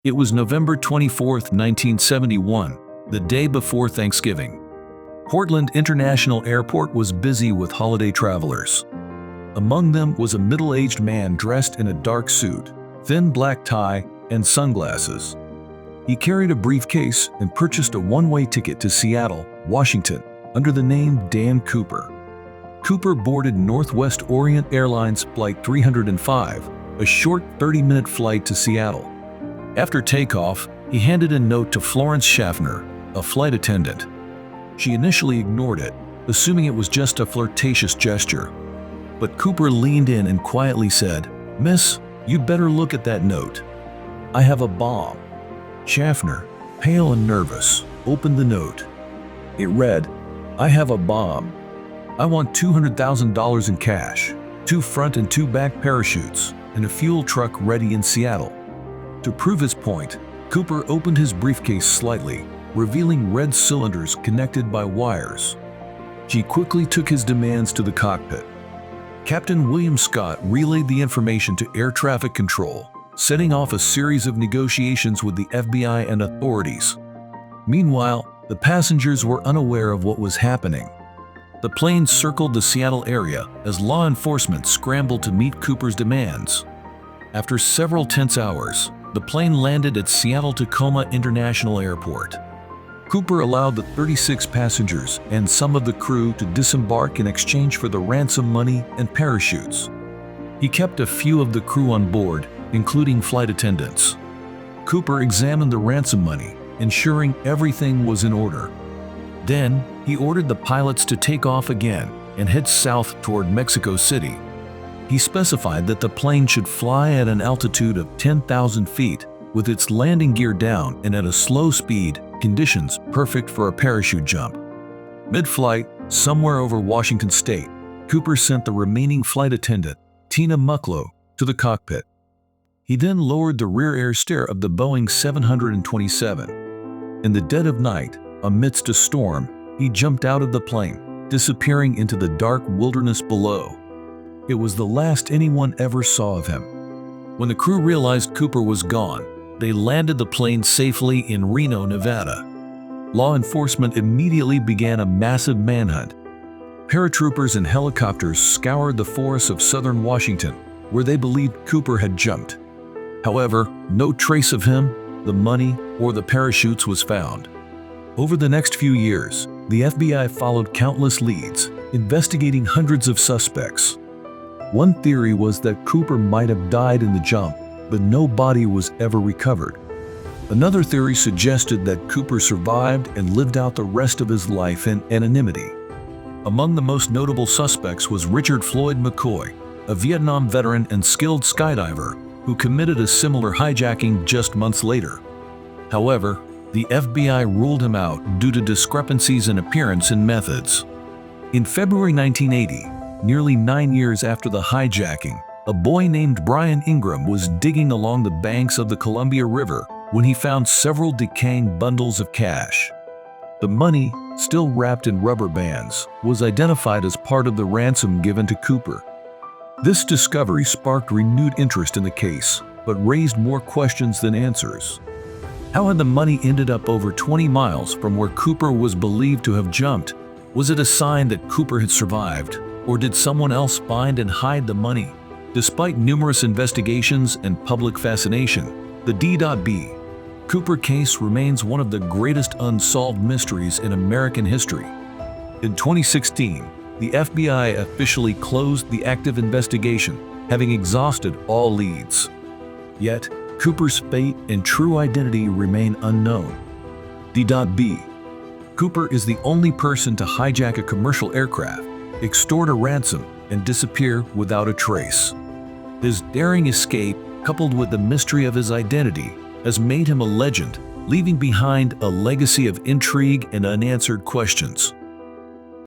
It was November 24, 1971, the day before Thanksgiving. Portland International Airport was busy with holiday travelers. Among them was a middle-aged man dressed in a dark suit, thin black tie, and sunglasses. He carried a briefcase and purchased a one-way ticket to Seattle, Washington, under the name Dan Cooper. Cooper boarded Northwest Orient Airlines Flight 305, a short 30-minute flight to Seattle. After takeoff, he handed a note to Florence Schaffner, a flight attendant. She initially ignored it, assuming it was just a flirtatious gesture. But Cooper leaned in and quietly said, "Miss, you'd better look at that note. I have a bomb." Schaffner, pale and nervous, opened the note. It read, "I have a bomb. I want $200,000 in cash, 2 front and 2 back parachutes, and a fuel truck ready in Seattle." To prove his point, Cooper opened his briefcase slightly, revealing red cylinders connected by wires. He quickly took his demands to the cockpit. Captain William Scott relayed the information to air traffic control, setting off a series of negotiations with the FBI and authorities. Meanwhile, the passengers were unaware of what was happening. The plane circled the Seattle area as law enforcement scrambled to meet Cooper's demands. After several tense hours, the plane landed at Seattle-Tacoma International Airport. Cooper allowed the 36 passengers and some of the crew to disembark in exchange for the ransom money and parachutes. He kept a few of the crew on board, including flight attendants. Cooper examined the ransom money, ensuring everything was in order. Then, he ordered the pilots to take off again and head south toward Mexico City. He specified that the plane should fly at an altitude of 10,000 feet, with its landing gear down and at a slow speed, conditions perfect for a parachute jump. Mid-flight, somewhere over Washington State, Cooper sent the remaining flight attendant, Tina Mucklow, to the cockpit. He then lowered the rear air stair of the Boeing 727. In the dead of night, amidst a storm, he jumped out of the plane, disappearing into the dark wilderness below. It was the last anyone ever saw of him. When the crew realized Cooper was gone, they landed the plane safely in Reno, Nevada. Law enforcement immediately began a massive manhunt. Paratroopers and helicopters scoured the forests of southern Washington, where they believed Cooper had jumped. However, no trace of him, the money, or the parachutes was found. Over the next few years, the FBI followed countless leads, investigating hundreds of suspects. One theory was that Cooper might have died in the jump, but no body was ever recovered. Another theory suggested that Cooper survived and lived out the rest of his life in anonymity. Among the most notable suspects was Richard Floyd McCoy, a Vietnam veteran and skilled skydiver who committed a similar hijacking just months later. However, the FBI ruled him out due to discrepancies in appearance and methods. In February 1980, nearly 9 years after the hijacking, a boy named Brian Ingram was digging along the banks of the Columbia River when he found several decaying bundles of cash. The money, still wrapped in rubber bands, was identified as part of the ransom given to Cooper. This discovery sparked renewed interest in the case, but raised more questions than answers. How had the money ended up over 20 miles from where Cooper was believed to have jumped? Was it a sign that Cooper had survived, or did someone else find and hide the money? Despite numerous investigations and public fascination, the D.B. Cooper case remains one of the greatest unsolved mysteries in American history. In 2016, the FBI officially closed the active investigation, having exhausted all leads. Yet, Cooper's fate and true identity remain unknown. D.B. Cooper is the only person to hijack a commercial aircraft, extort a ransom, and disappear without a trace. His daring escape, coupled with the mystery of his identity, has made him a legend, leaving behind a legacy of intrigue and unanswered questions.